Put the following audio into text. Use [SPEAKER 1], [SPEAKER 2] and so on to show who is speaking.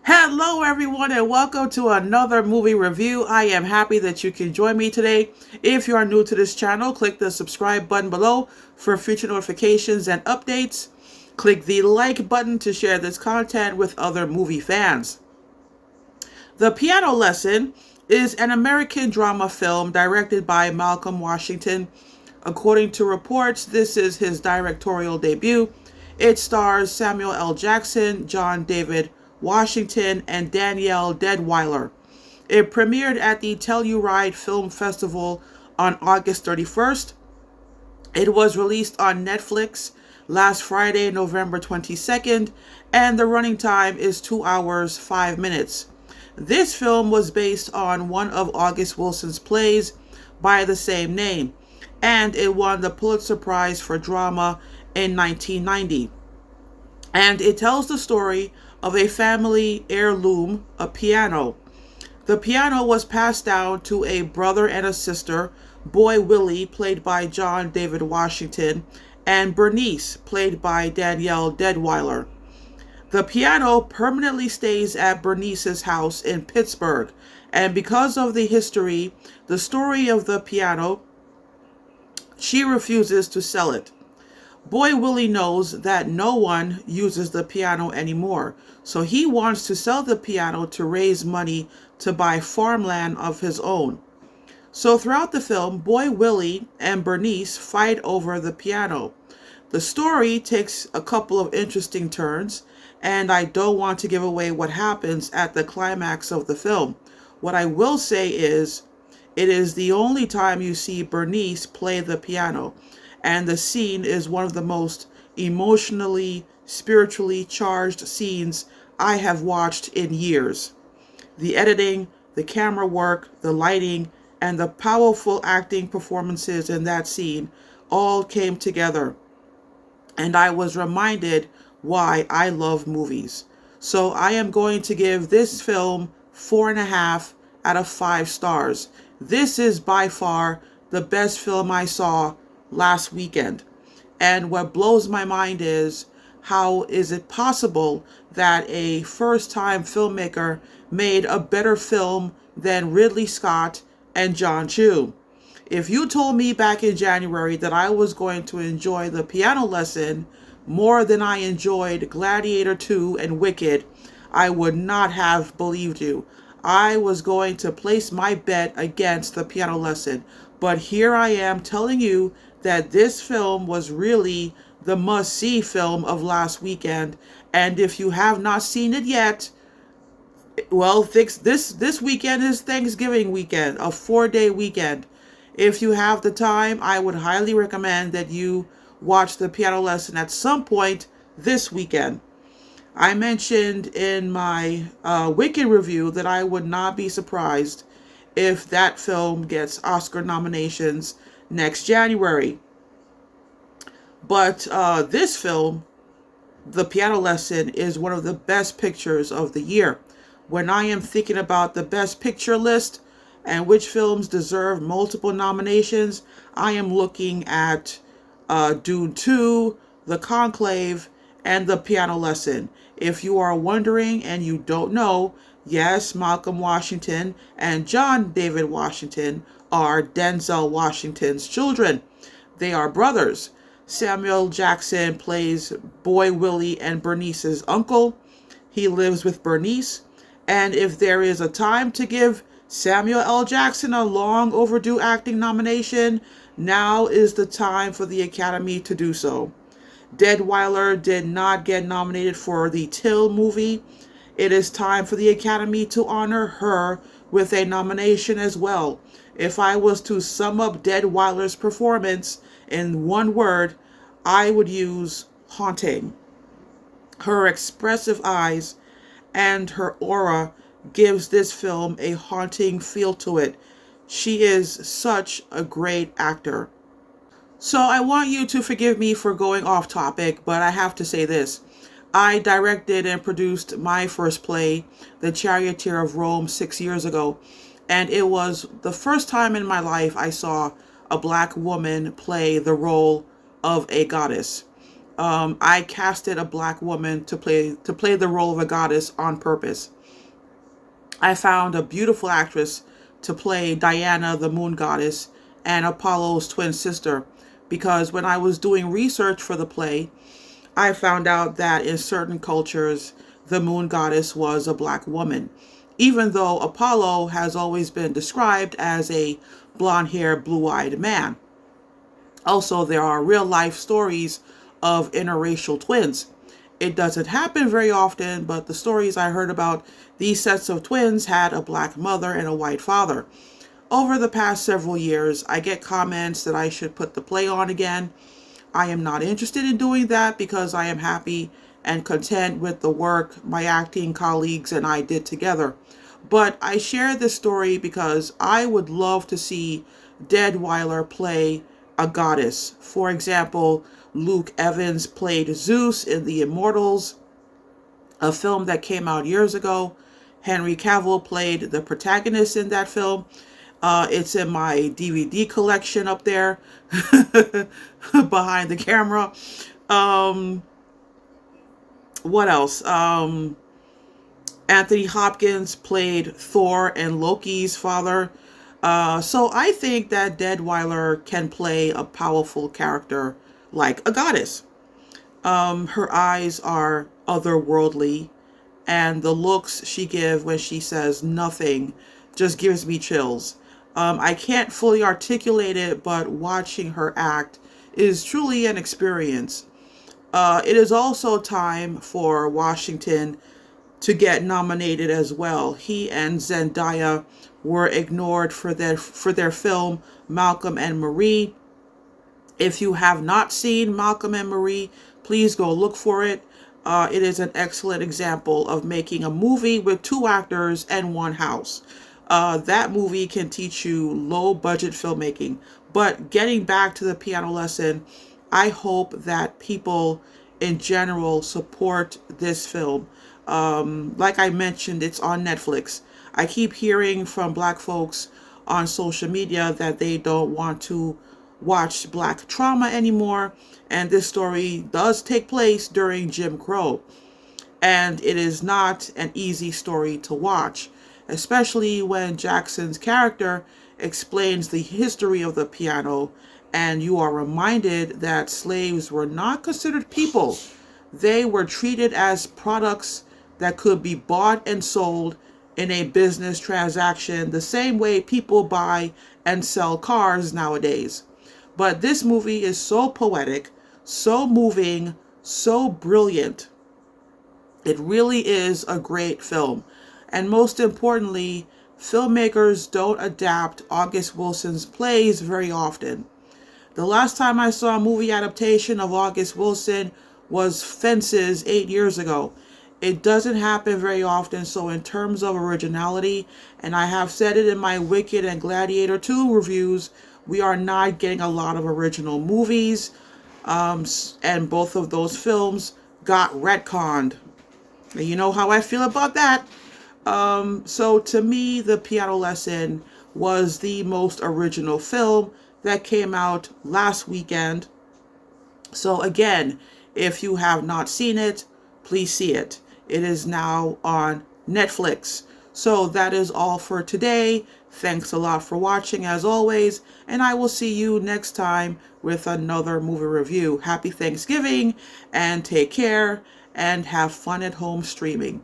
[SPEAKER 1] Hello, everyone, and welcome to another movie review. I am happy that you can join me today. If you are new to this channel, click the subscribe button below for future notifications and updates. Click the like button to share this content with other movie fans. The Piano Lesson is an American drama film directed by Malcolm Washington. According to reports, this is his directorial debut. It stars Samuel L. Jackson, John David Washington, and Danielle Deadwyler. It premiered at the Telluride Film Festival on August 31st. It was released on Netflix last Friday, November 22nd, and the running time is 2 hours, 5 minutes. This film was based on one of August Wilson's plays by the same name, and it won the Pulitzer Prize for Drama in 1990. And it tells the story of a family heirloom, a piano. The piano was passed down to a brother and a sister, Boy Willie, played by John David Washington, and Bernice, played by Danielle Deadwyler. The piano permanently stays at Bernice's house in Pittsburgh, and because of the history, the story of the piano, she refuses to sell it. Boy Willie knows that no one uses the piano anymore, so he wants to sell the piano to raise money to buy farmland of his own. So throughout the film, Boy Willie and Bernice fight over the piano. The story takes a couple of interesting turns, and I don't want to give away what happens at the climax of the film. What I will say is, it is the only time you see Bernice play the piano, and the scene is one of the most emotionally, spiritually charged scenes I have watched in years. The editing, the camera work, the lighting, and the powerful acting performances in that scene all came together. And I was reminded why I love movies. So I am going to give this film 4.5 out of 5 stars. This is by far the best film I saw last weekend. And what blows my mind is, how is it possible that a first-time filmmaker made a better film than Ridley Scott and John Chu? If you told me back in January that I was going to enjoy The Piano Lesson more than I enjoyed Gladiator 2 and Wicked, I would not have believed you. I was going to place my bet against The Piano Lesson, but here I am telling you that this film was really the must-see film of last weekend, and if you have not seen it yet, well, this weekend is Thanksgiving weekend, a 4-day weekend. If you have the time, I would highly recommend that you watch The Piano Lesson at some point this weekend. I mentioned in my Wicked review that I would not be surprised if that film gets Oscar nominations next January. But this film, The Piano Lesson, is one of the best pictures of the year. When I am thinking about the best picture list and which films deserve multiple nominations, I am looking at Dune 2, The Conclave, and The Piano Lesson. If you are wondering and you don't know, yes, Malcolm Washington and John David Washington are Denzel Washington's children. They are brothers. Samuel Jackson plays Boy Willie and Bernice's uncle. He lives with Bernice. And if there is a time to give Samuel L. Jackson a long overdue acting nomination, now is the time for the Academy to do so. Deadwyler did not get nominated for the Till movie. It is time for the Academy to honor her with a nomination as well. If I was to sum up Deadwyler's performance in one word, I would use haunting. Her expressive eyes and her aura gives this film a haunting feel to it. She is such a great actor. So I want you to forgive me for going off topic, but I have to say this. I directed and produced my first play, The Charioteer of Rome, 6 years ago, and it was the first time in my life I saw a black woman play the role of a goddess. I casted a black woman to play the role of a goddess on purpose. I found a beautiful actress to play Diana, the moon goddess, and Apollo's twin sister, because when I was doing research for the play, I found out that in certain cultures, the moon goddess was a black woman, even though Apollo has always been described as a blonde-haired, blue-eyed man. Also, there are real life stories of interracial twins. It doesn't happen very often, but the stories I heard about these sets of twins had a black mother and a white father. Over the past several years, I get comments that I should put the play on again. I am not interested in doing that because I am happy and content with the work my acting colleagues and I did together. But I share this story because I would love to see Deadweiler play a goddess. For example, Luke Evans played Zeus in The Immortals, a film that came out years ago. Henry Cavill played the protagonist in that film. It's in my DVD collection up there behind the camera. What else? Anthony Hopkins played Thor and Loki's father. So I think that Deadweiler can play a powerful character like a goddess. Her eyes are otherworldly, and the looks she gives when she says nothing just gives me chills. I can't fully articulate it, but watching her act is truly an experience. It is also time for Washington to get nominated as well. He and Zendaya were ignored for their film Malcolm and Marie. If you have not seen Malcolm and Marie, please go look for it. It is an excellent example of making a movie with two actors and one house. That movie can teach you low budget filmmaking. But getting back to the piano lesson, I hope that people in general support this film. Like I mentioned, it's on Netflix. I keep hearing from black folks on social media that they don't want to watch black trauma anymore, and this story does take place during Jim Crow. And it is not an easy story to watch, especially when Jackson's character explains the history of the piano, and you are reminded that slaves were not considered people. They were treated as products that could be bought and sold in a business transaction the same way people buy and sell cars nowadays. But this movie is so poetic, so moving, so brilliant. It really is a great film. And most importantly, filmmakers don't adapt August Wilson's plays very often. The last time I saw a movie adaptation of August Wilson was Fences 8 years ago. It doesn't happen very often, so in terms of originality, and I have said it in my Wicked and Gladiator 2 reviews, we are not getting a lot of original movies, and both of those films got retconned. And you know how I feel about that. So to me, The Piano Lesson was the most original film that came out last weekend. So again, if you have not seen it, please see it. It is now on Netflix. So that is all for today. Thanks a lot for watching as always, and I will see you next time with another movie review. Happy Thanksgiving, and take care, and have fun at home streaming.